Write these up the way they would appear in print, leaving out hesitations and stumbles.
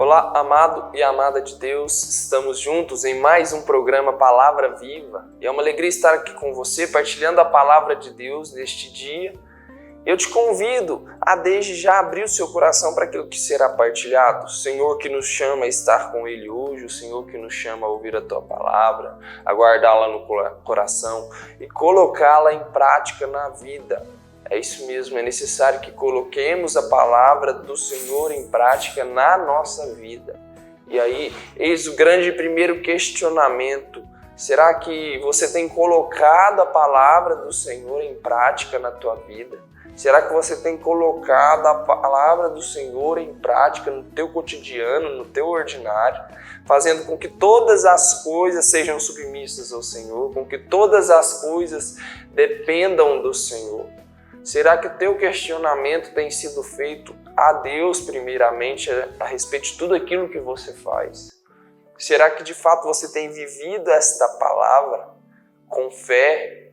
Olá, amado e amada de Deus, estamos juntos em mais um programa Palavra Viva e é uma alegria estar aqui com você, partilhando a Palavra de Deus neste dia. Eu te convido a desde já abrir o seu coração para aquilo que será partilhado. O Senhor que nos chama a estar com Ele hoje, o Senhor que nos chama a ouvir a Tua Palavra, a guardá-la no coração e colocá-la em prática na vida. É isso mesmo, é necessário que coloquemos a palavra do Senhor em prática na nossa vida. E aí, eis o grande primeiro questionamento. Será que você tem colocado a palavra do Senhor em prática na tua vida? Será que você tem colocado a palavra do Senhor em prática no teu cotidiano, no teu ordinário, fazendo com que todas as coisas sejam submissas ao Senhor, com que todas as coisas dependam do Senhor? Será que o teu questionamento tem sido feito a Deus primeiramente a respeito de tudo aquilo que você faz? Será que de fato você tem vivido esta palavra com fé,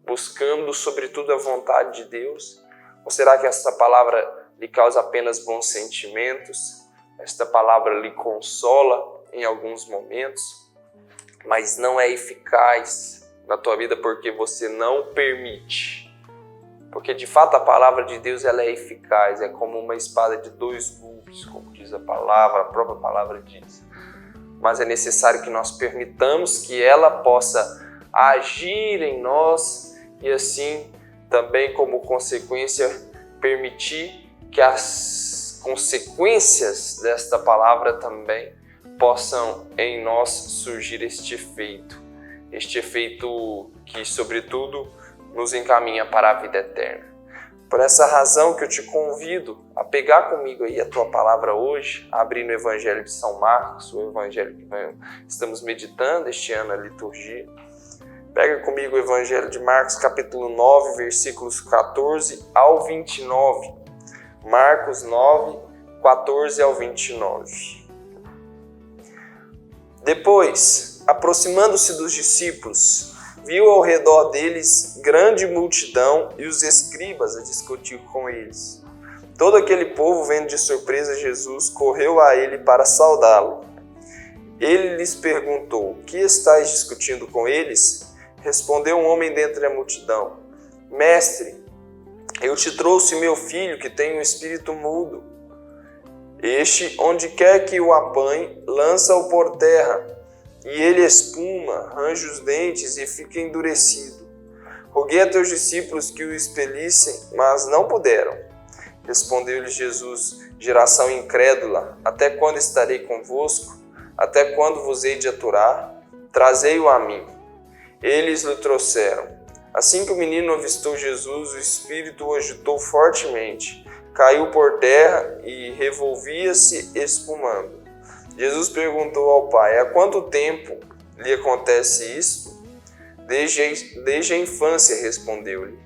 buscando sobretudo a vontade de Deus? Ou será que esta palavra lhe causa apenas bons sentimentos? Esta palavra lhe consola em alguns momentos, mas não é eficaz na tua vida porque você não permite. Porque de fato a palavra de Deus ela é eficaz, é como uma espada de dois gumes, como diz a palavra, a própria palavra diz. Mas é necessário que nós permitamos que ela possa agir em nós e assim também como consequência permitir que as consequências desta palavra também possam em nós surgir este efeito que sobretudo nos encaminha para a vida eterna. Por essa razão que eu te convido a pegar comigo aí a tua palavra hoje, a abrir no Evangelho de São Marcos, o Evangelho que estamos meditando este ano, a liturgia. Pega comigo o Evangelho de Marcos, capítulo 9, versículos 14 ao 29. Marcos 9, 14 ao 29. Depois, aproximando-se dos discípulos, viu ao redor deles grande multidão e os escribas a discutir com eles. Todo aquele povo, vendo de surpresa Jesus, correu a ele para saudá-lo. Ele lhes perguntou: "Que estáis discutindo com eles?" Respondeu um homem dentre a multidão: "Mestre, eu te trouxe meu filho que tem um espírito mudo. Este, onde quer que o apanhe, lança-o por terra, e ele espuma, range os dentes e fica endurecido. Roguei a teus discípulos que o expelissem, mas não puderam." Respondeu-lhe Jesus: "Geração incrédula, até quando estarei convosco? Até quando vos hei de aturar? Trazei-o a mim." Eles lhe trouxeram. Assim que o menino avistou Jesus, o espírito o agitou fortemente, caiu por terra e revolvia-se espumando. Jesus perguntou ao pai: "Há quanto tempo lhe acontece isto?" Desde a infância", respondeu-lhe.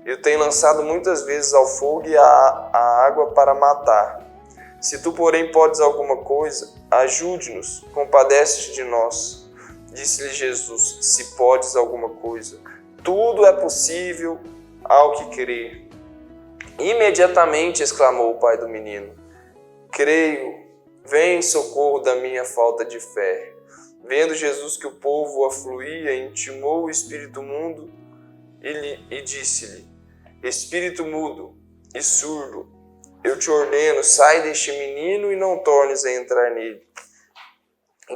"Eu tenho lançado muitas vezes ao fogo e à água para matar. Se tu, porém, podes alguma coisa, ajude-nos, compadece-te de nós." Disse-lhe Jesus: "Se podes alguma coisa, tudo é possível ao que crê." Imediatamente exclamou o pai do menino: "Creio, vem em socorro da minha falta de fé." Vendo Jesus que o povo afluía, intimou o espírito mudo e disse-lhe: "Espírito mudo e surdo, eu te ordeno, sai deste menino e não tornes a entrar nele."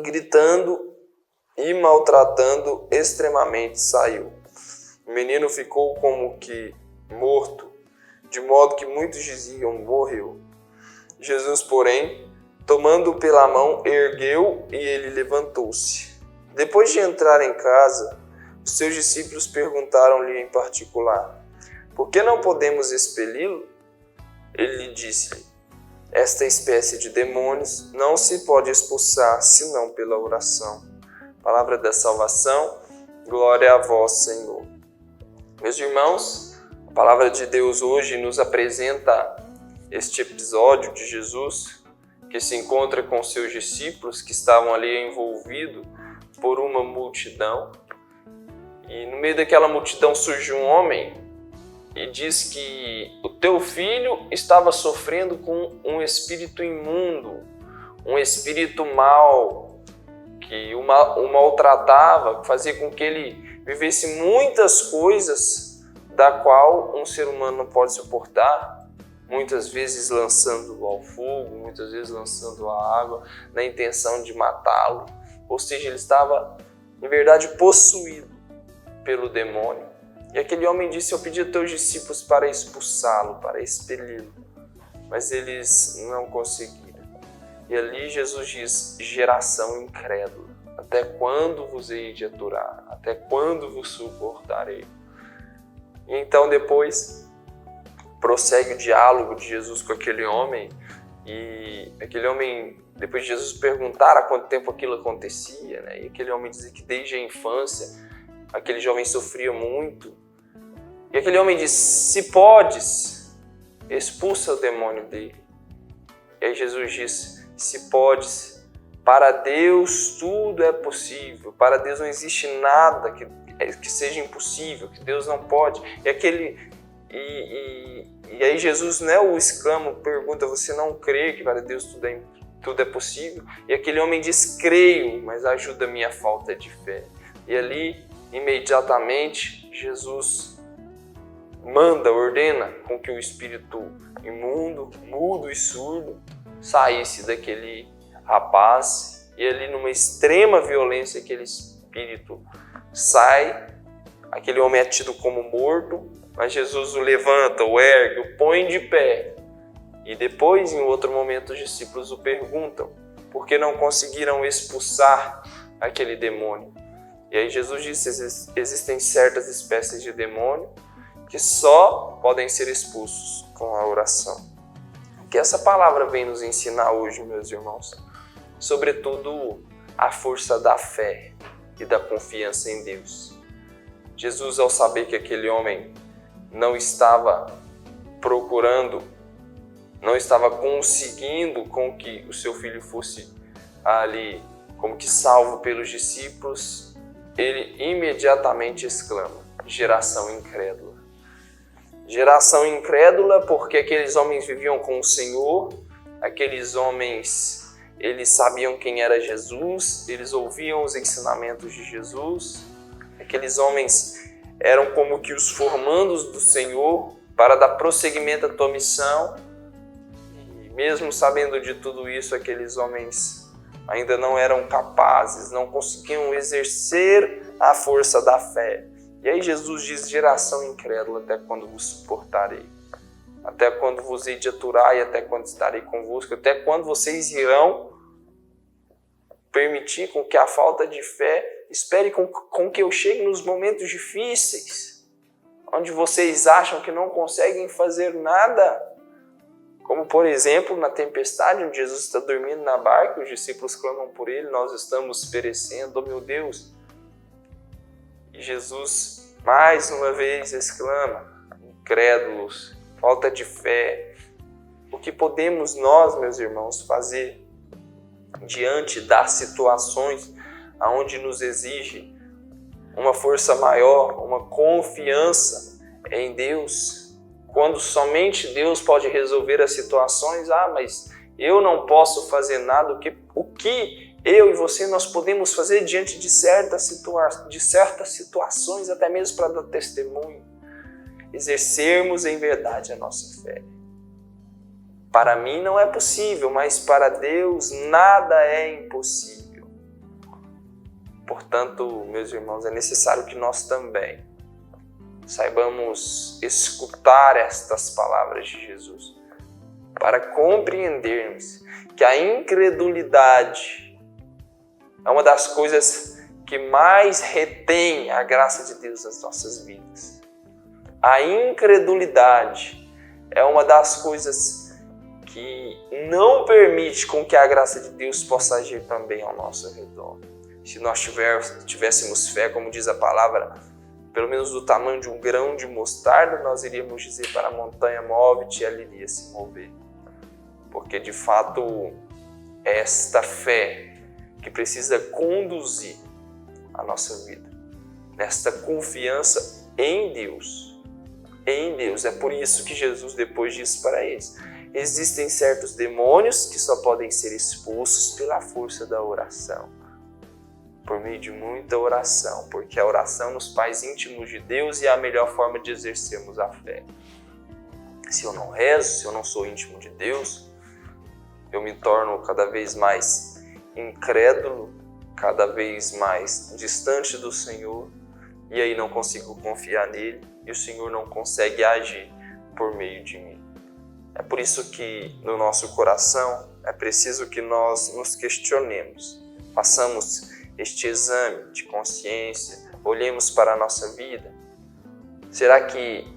Gritando e maltratando extremamente saiu. O menino ficou como que morto, de modo que muitos diziam: "Morreu." Jesus, porém, tomando-o pela mão, ergueu e ele levantou-se. Depois de entrar em casa, os seus discípulos perguntaram-lhe em particular: "Por que não podemos expeli-lo?" Ele lhe disse: "Esta espécie de demônios não se pode expulsar senão pela oração." Palavra da salvação, glória a vós, Senhor. Meus irmãos, a palavra de Deus hoje nos apresenta este episódio de Jesus, que se encontra com seus discípulos que estavam ali envolvidos por uma multidão. E no meio daquela multidão surge um homem e diz que o teu filho estava sofrendo com um espírito imundo, um espírito mau que o maltratava, fazia com que ele vivesse muitas coisas da qual um ser humano não pode suportar, muitas vezes lançando-o ao fogo, muitas vezes lançando-o à água, na intenção de matá-lo. Ou seja, ele estava, em verdade, possuído pelo demônio. E aquele homem disse: eu pedi a teus discípulos para expulsá-lo, para expeli-lo, mas eles não conseguiram. E ali Jesus diz: geração incrédula, até quando vos hei de aturar? Até quando vos suportarei? E então depois prossegue o diálogo de Jesus com aquele homem, e aquele homem, depois de Jesus perguntar há quanto tempo aquilo acontecia, né? E aquele homem dizia que desde a infância aquele jovem sofria muito. E aquele homem diz: se podes, expulsa o demônio dele. E aí Jesus diz: se podes, para Deus tudo é possível. Para Deus não existe nada que seja impossível, que Deus não pode. E aí Jesus, né, o exclama, pergunta: você não crê que para Deus tudo é possível? E aquele homem diz: creio, mas ajuda a minha falta de fé. E ali, imediatamente, Jesus ordena com que o espírito imundo, mudo e surdo saísse daquele rapaz. E ali, numa extrema violência, aquele espírito sai, aquele homem é tido como morto, mas Jesus o levanta, o ergue, o põe de pé. E depois, em outro momento, os discípulos o perguntam por que não conseguiram expulsar aquele demônio. E aí Jesus disse: existem certas espécies de demônio que só podem ser expulsos com a oração. O que essa palavra vem nos ensinar hoje, meus irmãos? Sobretudo a força da fé e da confiança em Deus. Jesus, ao saber que aquele homem não estava procurando, não estava conseguindo com que o seu filho fosse ali como que salvo pelos discípulos, ele imediatamente exclama: geração incrédula. Geração incrédula, porque aqueles homens viviam com o Senhor, aqueles homens, eles sabiam quem era Jesus, eles ouviam os ensinamentos de Jesus, aqueles homens eram como que os formandos do Senhor para dar prosseguimento à tua missão. E mesmo sabendo de tudo isso, aqueles homens ainda não eram capazes, não conseguiam exercer a força da fé. E aí Jesus diz: geração incrédula, até quando vos suportarei? Até quando vos hei de aturar e até quando estarei convosco? Até quando vocês irão permitir com que a falta de fé espere com que eu chegue nos momentos difíceis, onde vocês acham que não conseguem fazer nada? Como, por exemplo, na tempestade, onde Jesus está dormindo na barca, os discípulos clamam por ele: nós estamos perecendo, oh meu Deus. E Jesus, mais uma vez, exclama: incrédulos, falta de fé. O que podemos nós, meus irmãos, fazer diante das situações onde nos exige uma força maior, uma confiança em Deus? Quando somente Deus pode resolver as situações, mas eu não posso fazer nada. O que eu e você nós podemos fazer diante de certas situações, até mesmo para dar testemunho? Exercermos em verdade a nossa fé. Para mim não é possível, mas para Deus nada é impossível. Portanto, meus irmãos, é necessário que nós também saibamos escutar estas palavras de Jesus, para compreendermos que a incredulidade é uma das coisas que mais retém a graça de Deus nas nossas vidas. A incredulidade é uma das coisas que não permite com que a graça de Deus possa agir também ao nosso redor. Se nós tivéssemos fé, como diz a palavra, pelo menos do tamanho de um grão de mostarda, nós iríamos dizer para a montanha: move-te, e ela iria se mover. Porque, de fato, é esta fé que precisa conduzir a nossa vida, nesta confiança em Deus. Em Deus. É por isso que Jesus depois disse para eles: existem certos demônios que só podem ser expulsos pela força da oração. Por meio de muita oração, porque a oração nos faz íntimos de Deus e é a melhor forma de exercermos a fé. Se eu não rezo, se eu não sou íntimo de Deus, eu me torno cada vez mais incrédulo, cada vez mais distante do Senhor, e aí não consigo confiar nele, e o Senhor não consegue agir por meio de mim. É por isso que no nosso coração é preciso que nós nos questionemos, façamos este exame de consciência, olhemos para a nossa vida. Será que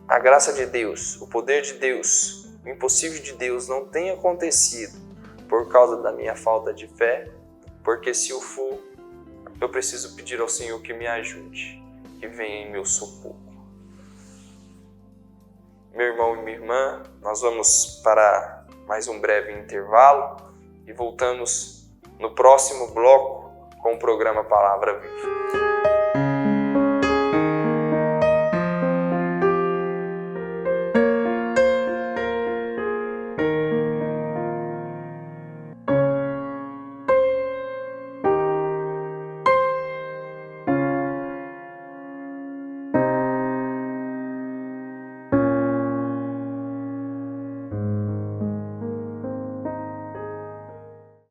a graça de Deus, o poder de Deus, o impossível de Deus não tem acontecido por causa da minha falta de fé? Porque se o for, eu preciso pedir ao Senhor que me ajude, que venha em meu socorro. Meu irmão e minha irmã, nós vamos para mais um breve intervalo e voltamos no próximo bloco com o programa Palavra Viva.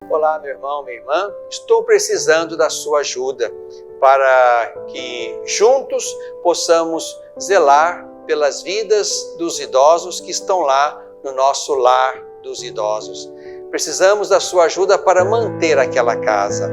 Olá, meu irmão, minha irmã, estou precisando da sua ajuda para que juntos possamos zelar pelas vidas dos idosos que estão lá no nosso lar dos idosos. Precisamos da sua ajuda para manter aquela casa.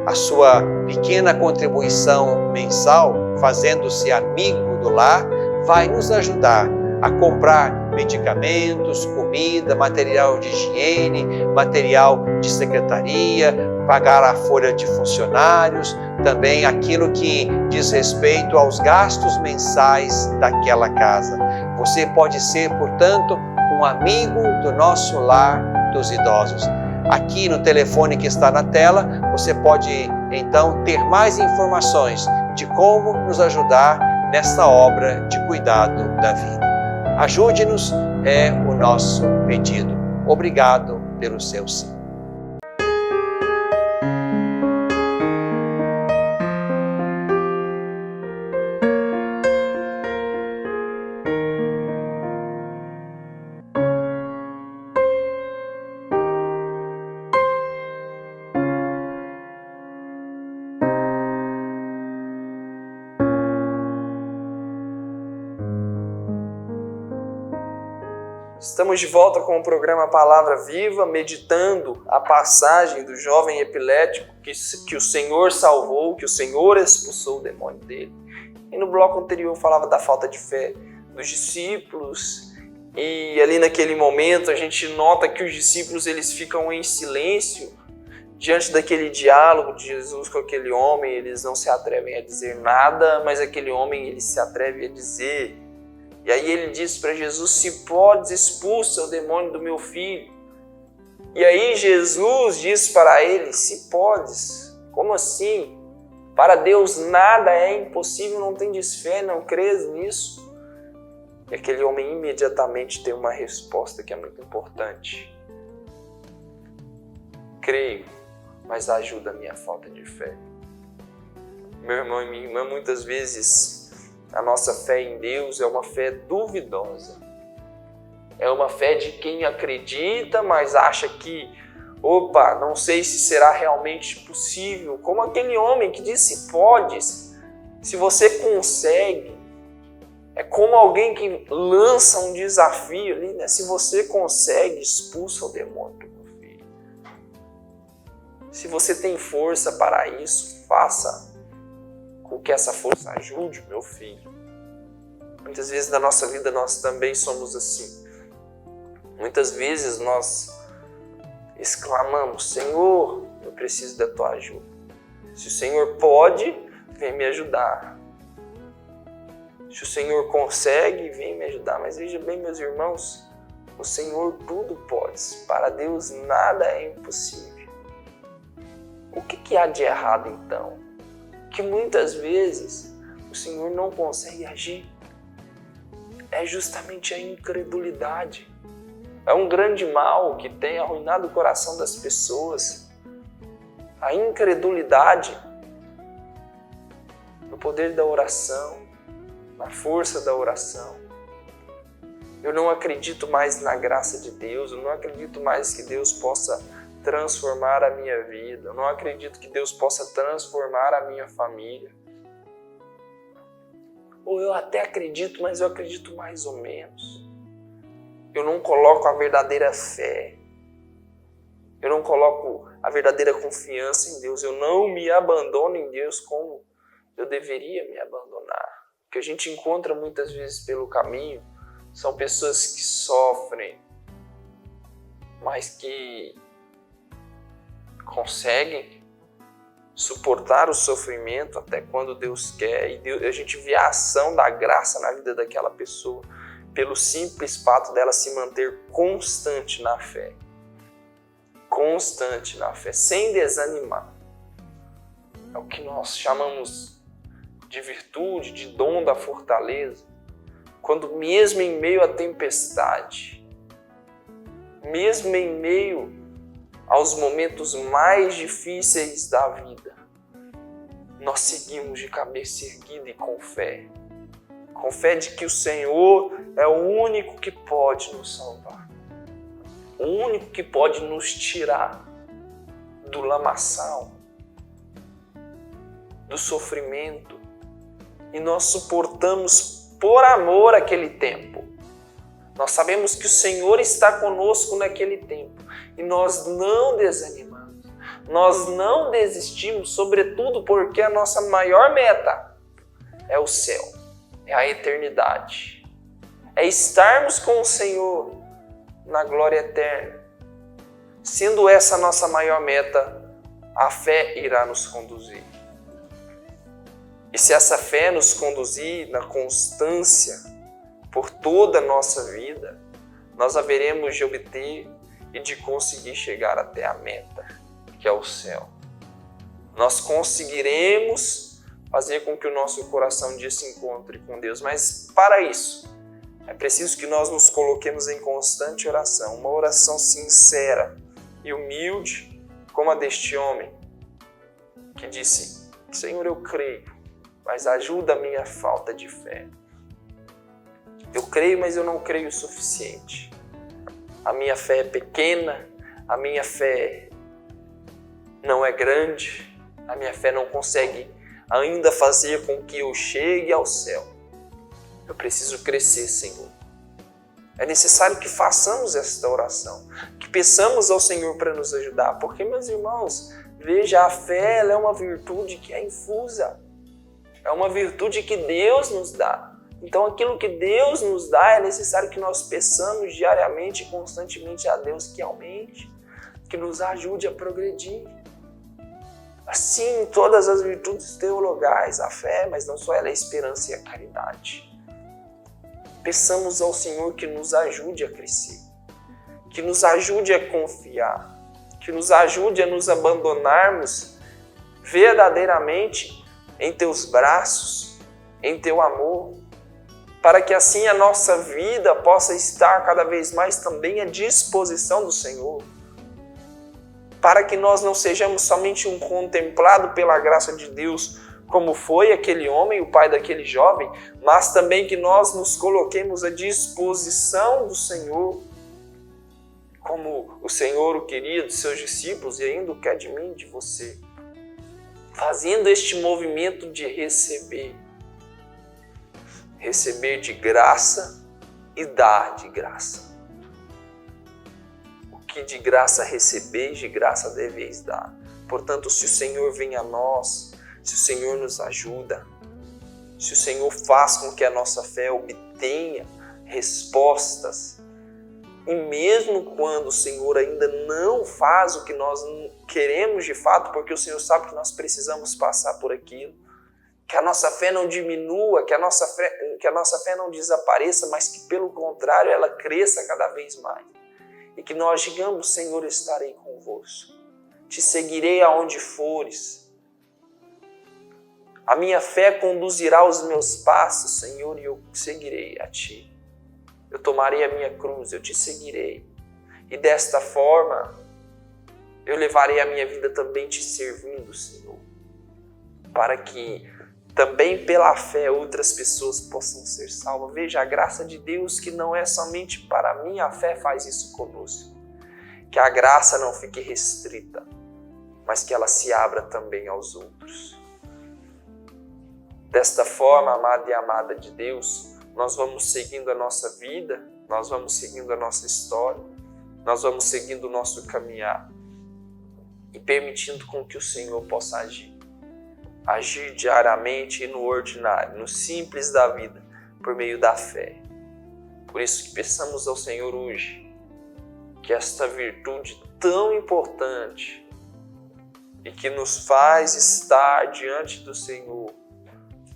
A sua pequena contribuição mensal, fazendo-se amigo do lar, vai nos ajudar a comprar medicamentos, comida, material de higiene, material de secretaria, pagar a folha de funcionários, também aquilo que diz respeito aos gastos mensais daquela casa. Você pode ser, portanto, um amigo do nosso lar dos idosos. Aqui no telefone que está na tela, você pode então ter mais informações de como nos ajudar nessa obra de cuidado da vida. Ajude-nos, é o nosso pedido. Obrigado pelo seu sim. Estamos de volta com o programa Palavra Viva, meditando a passagem do jovem epilético que o Senhor salvou, que o Senhor expulsou o demônio dele. E no bloco anterior falava da falta de fé dos discípulos, e ali naquele momento a gente nota que os discípulos eles ficam em silêncio diante daquele diálogo de Jesus com aquele homem. Eles não se atrevem a dizer nada, mas aquele homem ele se atreve a dizer. E aí ele diz para Jesus: se podes, expulsa o demônio do meu filho. E aí Jesus diz para ele: se podes. Como assim? Para Deus nada é impossível, não tendes fé, não crês nisso? E aquele homem imediatamente tem uma resposta que é muito importante. Creio, mas ajuda a minha falta de fé. Meu irmão e minha irmã, muitas vezes a nossa fé em Deus é uma fé duvidosa. É uma fé de quem acredita, mas acha que, não sei se será realmente possível. Como aquele homem que disse: podes, se você consegue. É como alguém que lança um desafio ali, né? Se você consegue, expulsa o demônio do meu filho. Se você tem força para isso, faça com que essa força ajude o meu filho. Muitas vezes na nossa vida nós também somos assim. Muitas vezes nós exclamamos: Senhor, eu preciso da tua ajuda. Se o Senhor pode, vem me ajudar. Se o Senhor consegue, vem me ajudar. Mas veja bem, meus irmãos, o Senhor tudo pode. Para Deus nada é impossível. O que há de errado então? Que muitas vezes o Senhor não consegue agir. É justamente a incredulidade. É um grande mal que tem arruinado o coração das pessoas. A incredulidade no poder da oração, na força da oração. Eu não acredito mais na graça de Deus, eu não acredito mais que Deus possa transformar a minha vida, eu não acredito que Deus possa transformar a minha família. Ou eu até acredito, mas eu acredito mais ou menos. Eu não coloco a verdadeira fé. Eu não coloco a verdadeira confiança em Deus. Eu não me abandono em Deus como eu deveria me abandonar. O que a gente encontra muitas vezes pelo caminho são pessoas que sofrem, mas que conseguem suportar o sofrimento até quando Deus quer. E a gente vê a ação da graça na vida daquela pessoa pelo simples fato dela se manter constante na fé. Constante na fé, sem desanimar. É o que nós chamamos de virtude, de dom da fortaleza. Quando mesmo em meio à tempestade, mesmo em meio aos momentos mais difíceis da vida, nós seguimos de cabeça erguida e com fé de que o Senhor é o único que pode nos salvar, o único que pode nos tirar do lamaçal, do sofrimento, e nós suportamos por amor aquele tempo. Nós sabemos que o Senhor está conosco naquele tempo e nós não desanimamos, nós não desistimos, sobretudo porque a nossa maior meta é o céu, é a eternidade, é estarmos com o Senhor na glória eterna. Sendo essa a nossa maior meta, a fé irá nos conduzir. E se essa fé nos conduzir na constância por toda a nossa vida, nós haveremos de obter e de conseguir chegar até a meta, que é o céu. Nós conseguiremos fazer com que o nosso coração um dia se encontre com Deus, mas para isso é preciso que nós nos coloquemos em constante oração, uma oração sincera e humilde, como a deste homem que disse: Senhor, eu creio, mas ajuda a minha falta de fé. Eu creio, mas eu não creio o suficiente. A minha fé é pequena, a minha fé não é grande, a minha fé não consegue ainda fazer com que eu chegue ao céu. Eu preciso crescer, Senhor. É necessário que façamos esta oração, que peçamos ao Senhor para nos ajudar, porque, meus irmãos, veja, a fé ela é uma virtude que é infusa. É uma virtude que Deus nos dá. Então, aquilo que Deus nos dá, é necessário que nós peçamos diariamente e constantemente a Deus que aumente, que nos ajude a progredir. Assim, todas as virtudes teologais, a fé, mas não só ela, é a esperança e a caridade. Peçamos ao Senhor que nos ajude a crescer, que nos ajude a confiar, que nos ajude a nos abandonarmos verdadeiramente em Teus braços, em Teu amor, para que assim a nossa vida possa estar cada vez mais também à disposição do Senhor, para que nós não sejamos somente um contemplado pela graça de Deus, como foi aquele homem, o pai daquele jovem, mas também que nós nos coloquemos à disposição do Senhor, como o Senhor o queria dos seus discípulos e ainda o quer de mim, de você, fazendo este movimento de receber de graça e dar de graça. O que de graça recebeis, de graça deveis dar. Portanto, se o Senhor vem a nós, se o Senhor nos ajuda, se o Senhor faz com que a nossa fé obtenha respostas, e mesmo quando o Senhor ainda não faz o que nós queremos de fato, porque o Senhor sabe que nós precisamos passar por aquilo, que a nossa fé não diminua, que a nossa fé não desapareça, mas que pelo contrário ela cresça cada vez mais. E que nós digamos: Senhor, estarei convosco, te seguirei aonde fores. A minha fé conduzirá os meus passos, Senhor, e eu seguirei a Ti. Eu tomarei a minha cruz, eu Te seguirei. E desta forma, eu levarei a minha vida também te servindo, Senhor, para que também pela fé outras pessoas possam ser salvas. Veja, a graça de Deus que não é somente para mim, a fé faz isso conosco. Que a graça não fique restrita, mas que ela se abra também aos outros. Desta forma, amada e amada de Deus, nós vamos seguindo a nossa vida, nós vamos seguindo a nossa história, nós vamos seguindo o nosso caminhar e permitindo com que o Senhor possa agir diariamente e no ordinário, no simples da vida, por meio da fé. Por isso que peçamos ao Senhor hoje que esta virtude tão importante e que nos faz estar diante do Senhor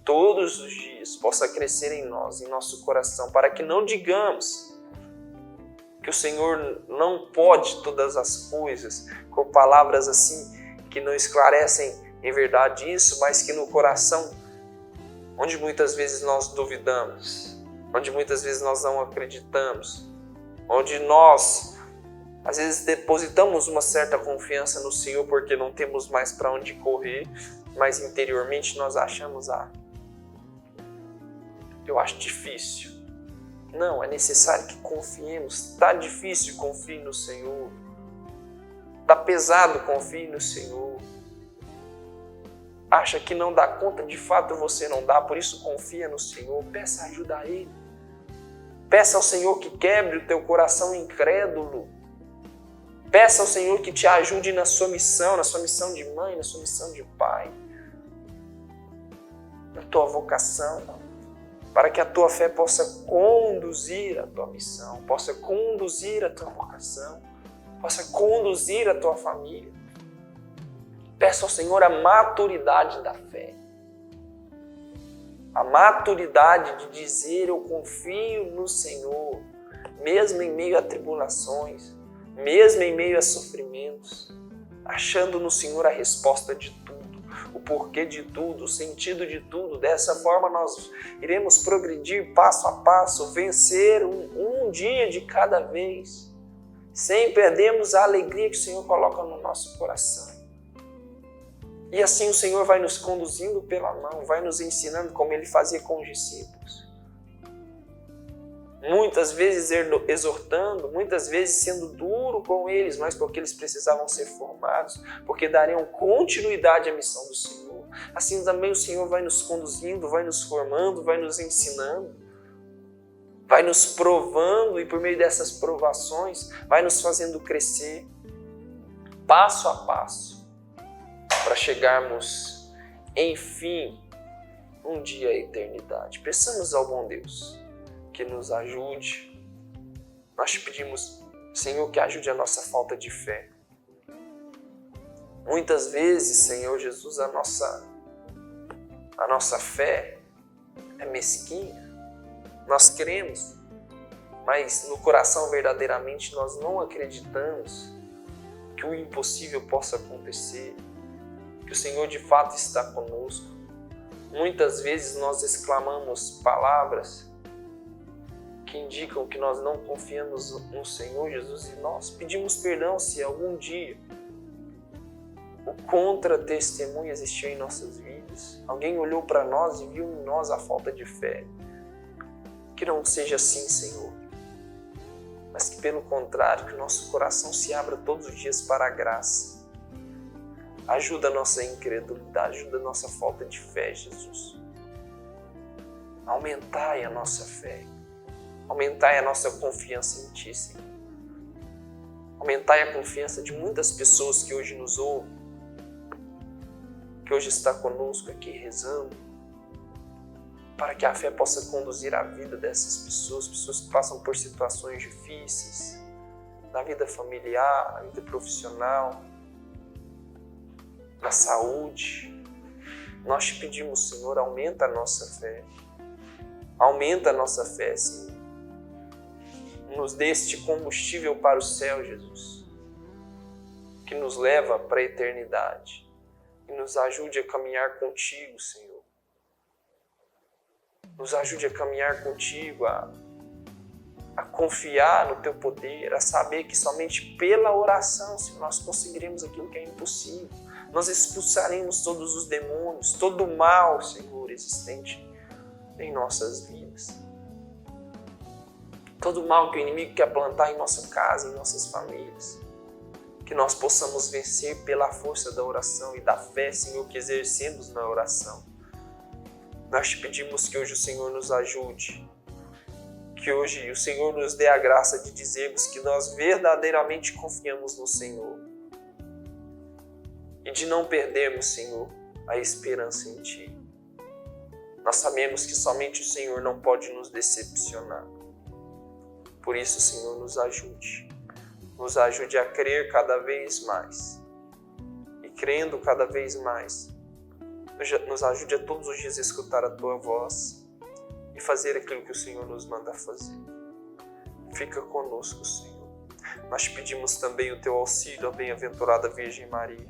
todos os dias possa crescer em nós, em nosso coração, para que não digamos que o Senhor não pode todas as coisas, com palavras assim que não esclarecem em verdade isso, mas que no coração, onde muitas vezes nós duvidamos, onde muitas vezes nós não acreditamos, onde nós às vezes depositamos uma certa confiança no Senhor porque não temos mais para onde correr, mas interiormente nós achamos, eu acho difícil. Não, é necessário que confiemos. Está difícil, confie no Senhor. Está pesado, confie no Senhor. Acha que não dá conta, de fato você não dá, por isso confia no Senhor. Peça ajuda a Ele. Peça ao Senhor que quebre o teu coração incrédulo. Peça ao Senhor que te ajude na sua missão de mãe, na sua missão de pai, na tua vocação, para que a tua fé possa conduzir a tua missão, possa conduzir a tua vocação, possa conduzir a tua família. Peça ao Senhor a maturidade da fé, a maturidade de dizer eu confio no Senhor, mesmo em meio a tribulações, mesmo em meio a sofrimentos, achando no Senhor a resposta de tudo, o porquê de tudo, o sentido de tudo. Dessa forma nós iremos progredir passo a passo, vencer um dia de cada vez, sem perdermos a alegria que o Senhor coloca no nosso coração. E assim o Senhor vai nos conduzindo pela mão, vai nos ensinando como Ele fazia com os discípulos. Muitas vezes exortando, muitas vezes sendo duro com eles, mas porque eles precisavam ser formados, porque dariam continuidade à missão do Senhor. Assim também o Senhor vai nos conduzindo, vai nos formando, vai nos ensinando, vai nos provando e por meio dessas provações vai nos fazendo crescer passo a passo para chegarmos, enfim, um dia à eternidade. Peçamos ao bom Deus que nos ajude. Nós te pedimos, Senhor, que ajude a nossa falta de fé. Muitas vezes, Senhor Jesus, a nossa fé é mesquinha. Nós cremos, mas no coração verdadeiramente nós não acreditamos que o impossível possa acontecer, que o Senhor de fato está conosco. Muitas vezes nós exclamamos palavras que indicam que nós não confiamos no Senhor Jesus e nós pedimos perdão se algum dia o contra-testemunho existiu em nossas vidas. Alguém olhou para nós e viu em nós a falta de fé. Que não seja assim, Senhor, mas que pelo contrário, que o nosso coração se abra todos os dias para a graça. Ajuda a nossa incredulidade, ajuda a nossa falta de fé, Jesus. Aumentai a nossa fé. Aumentai a nossa confiança em Ti, Senhor. Aumentai a confiança de muitas pessoas que hoje nos ouvem, que hoje está conosco aqui rezando, para que a fé possa conduzir a vida dessas pessoas, pessoas que passam por situações difíceis, na vida familiar, na vida profissional, na saúde. Nós te pedimos, Senhor, aumenta a nossa fé. Aumenta a nossa fé, Senhor. Nos dê este combustível para o céu, Jesus, que nos leva para a eternidade e nos ajude a caminhar contigo, Senhor. Nos ajude a caminhar contigo, a a confiar no Teu poder, a saber que somente pela oração, Senhor, nós conseguiremos aquilo que é impossível. Nós expulsaremos todos os demônios, todo o mal, Senhor, existente em nossas vidas. Todo o mal que o inimigo quer plantar em nossa casa, em nossas famílias. Que nós possamos vencer pela força da oração e da fé, Senhor, que exercemos na oração. Nós te pedimos que hoje o Senhor nos ajude, que hoje o Senhor nos dê a graça de dizermos que nós verdadeiramente confiamos no Senhor e de não perdermos, Senhor, a esperança em Ti. Nós sabemos que somente o Senhor não pode nos decepcionar. Por isso, Senhor, nos ajude. Nos ajude a crer cada vez mais. E crendo cada vez mais, nos ajude a todos os dias a escutar a Tua voz e fazer aquilo que o Senhor nos manda fazer. Fica conosco, Senhor. Nós te pedimos também o Teu auxílio, a bem-aventurada Virgem Maria.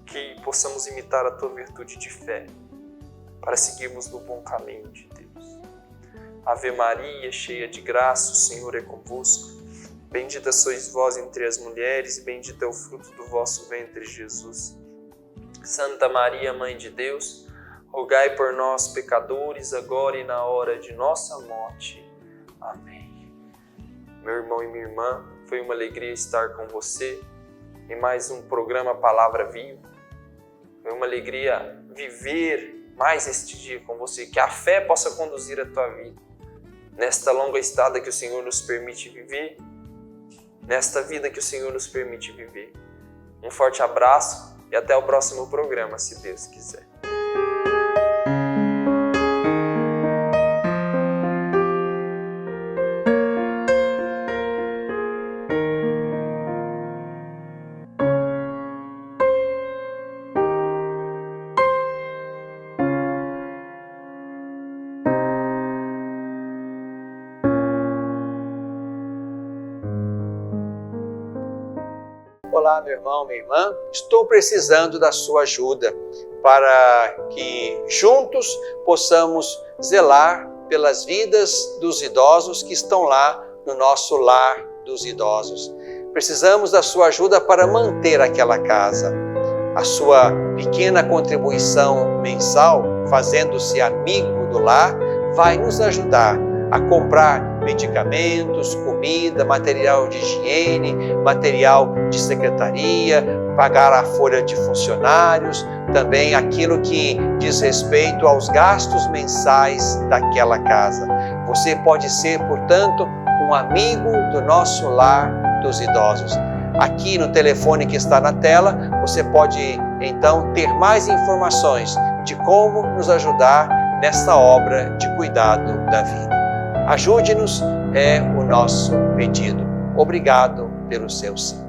Que possamos imitar a Tua virtude de fé para seguirmos no bom caminho de Deus. Ave Maria, cheia de graça, o Senhor é convosco. Bendita sois vós entre as mulheres, e bendito é o fruto do vosso ventre, Jesus. Santa Maria, Mãe de Deus, rogai por nós, pecadores, agora e na hora de nossa morte. Amém. Meu irmão e minha irmã, foi uma alegria estar com você em mais um programa Palavra Viva. Foi uma alegria viver mais este dia com você, que a fé possa conduzir a tua vida. Nesta longa estrada que o Senhor nos permite viver, nesta vida que o Senhor nos permite viver. Um forte abraço e até o próximo programa, se Deus quiser. Olá, meu irmão, minha irmã. Estou precisando da sua ajuda para que juntos possamos zelar pelas vidas dos idosos que estão lá no nosso lar dos idosos. Precisamos da sua ajuda para manter aquela casa. A sua pequena contribuição mensal, fazendo-se amigo do lar, vai nos ajudar a comprar medicamentos, comida, material de higiene, material de secretaria, pagar a folha de funcionários, também aquilo que diz respeito aos gastos mensais daquela casa. Você pode ser, portanto, um amigo do nosso lar dos idosos. Aqui no telefone que está na tela, você pode então ter mais informações de como nos ajudar nessa obra de cuidado da vida. Ajude-nos, é o nosso pedido. Obrigado pelo seu sim.